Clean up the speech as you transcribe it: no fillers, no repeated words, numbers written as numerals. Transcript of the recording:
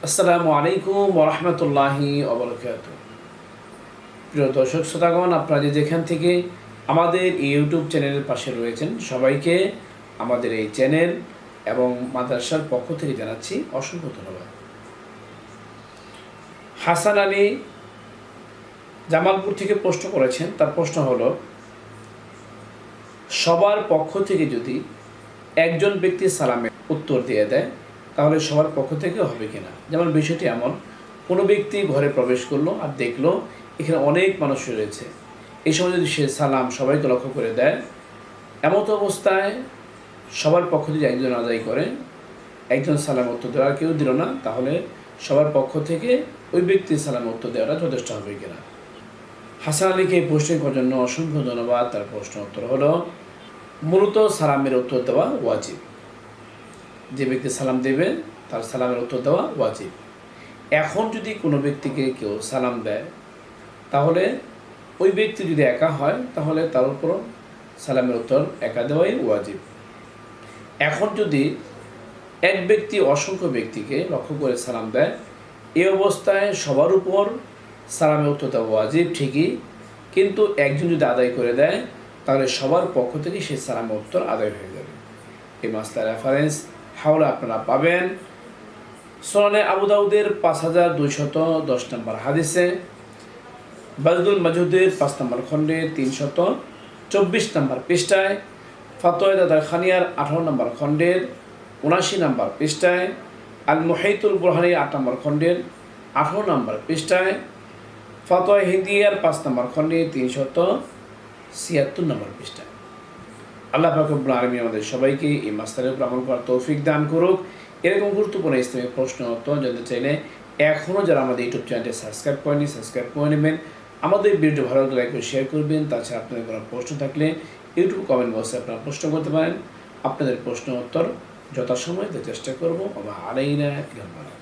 আসসালামু আলাইকুম ওরহমতুল্লাহি ওবরাকাতুহু। প্রিয় দর্শক শ্রোতাগণ, আপনারা যেখান থেকে আমাদের এই ইউটিউব চ্যানেলের পাশে রয়েছেন, সবাইকে আমাদের এই চ্যানেল এবং মাদ্রাসার পক্ষ থেকে জানাচ্ছি অসংখ্য ধন্যবাদ। হাসান আলী জামালপুর থেকে প্রশ্ন করেছেন। তার প্রশ্ন হলো, সবার পক্ষ থেকে যদি একজন ব্যক্তি সালামের উত্তর দিয়ে দেয় তাহলে সবার পক্ষ থেকে হবে কিনা। যেমন বিষয়টি এমন, কোনো ব্যক্তি ঘরে প্রবেশ করলো আর দেখলো এখানে অনেক মানুষ রয়েছে, এই সময় যদি সে সালাম সবাইকে লক্ষ্য করে দেয়, এমত অবস্থায় সবার পক্ষ থেকে একজন আদায় করে, একজন সালাম উত্তর দেওয়ার কেউ দিল না, তাহলে সবার পক্ষ থেকে ওই ব্যক্তির সালাম উত্তর দেওয়াটা যথেষ্ট হবে কিনা। হাসান আলীকে এই প্রশ্ন করার জন্য অসংখ্য ধন্যবাদ। তার প্রশ্ন উত্তর হলো, মূলত সালামের উত্তর দেওয়া ওয়াজিব। যে ব্যক্তি সালাম দেবে তার সালামের উত্তর দেওয়া ওয়াজিব। এখন যদি কোনো ব্যক্তিকে কেউ সালাম দেয়, তাহলে ওই ব্যক্তি যদি একা হয় তাহলে তার উপর সালামের উত্তর একা দেওয়াই ওয়াজিব। এখন যদি এক ব্যক্তি অসংখ্য ব্যক্তিকে লক্ষ্য করে সালাম দেয়, এই অবস্থায় সবার উপর সালামের উত্তর দেওয়া ওয়াজিব ঠিকই, কিন্তু একজন যদি আদায় করে দেয় তাহলে সবার পক্ষ থেকে সেই সালামের উত্তর আদায় হয়ে যাবে। এই মাসলার রেফারেন্স হাওলা আপনারা পাবেন সুনানে আবু দাউদের 5210 নম্বর হাদিসে, বাজদুল মাজুদের 5 নম্বর খণ্ডে 324 নম্বর পৃষ্ঠায়, ফাতোয়া দাদার খানিয়ার 18 নম্বর খণ্ডের 79 নম্বর পৃষ্ঠায়, আল মুহাইতুল বুরহানির 8 নম্বর খণ্ডের 18 নম্বর পৃষ্ঠায়, ফাতোয়া হিন্দিয়ার 5 নম্বর খণ্ডে 376 নম্বর পৃষ্ঠায়। আল্লাহ পাক রব্বুল আলামিন আমাদের সবাইকে এই মাসলার উপর আমল করার তৌফিক দান করুক। এরকম গুরুত্বপূর্ণ ইসলামী প্রশ্ন উত্তর জানতে চাইলে এখনও যারা আমাদের ইউটিউব চ্যানেলটি সাবস্ক্রাইব করেনি, সাবস্ক্রাইব করে নেবেন। আমাদের ভিডিও ভালো লাগলে লাইক করে শেয়ার করবেন। তাছাড়া আপনাদের কোনো প্রশ্ন থাকলে ইউটিউব কমেন্ট বক্সে আপনারা প্রশ্ন করতে পারেন। আপনাদের প্রশ্ন উত্তর যথাসময়ে চেষ্টা করবো। আলাইনা ইলাল বালাগ।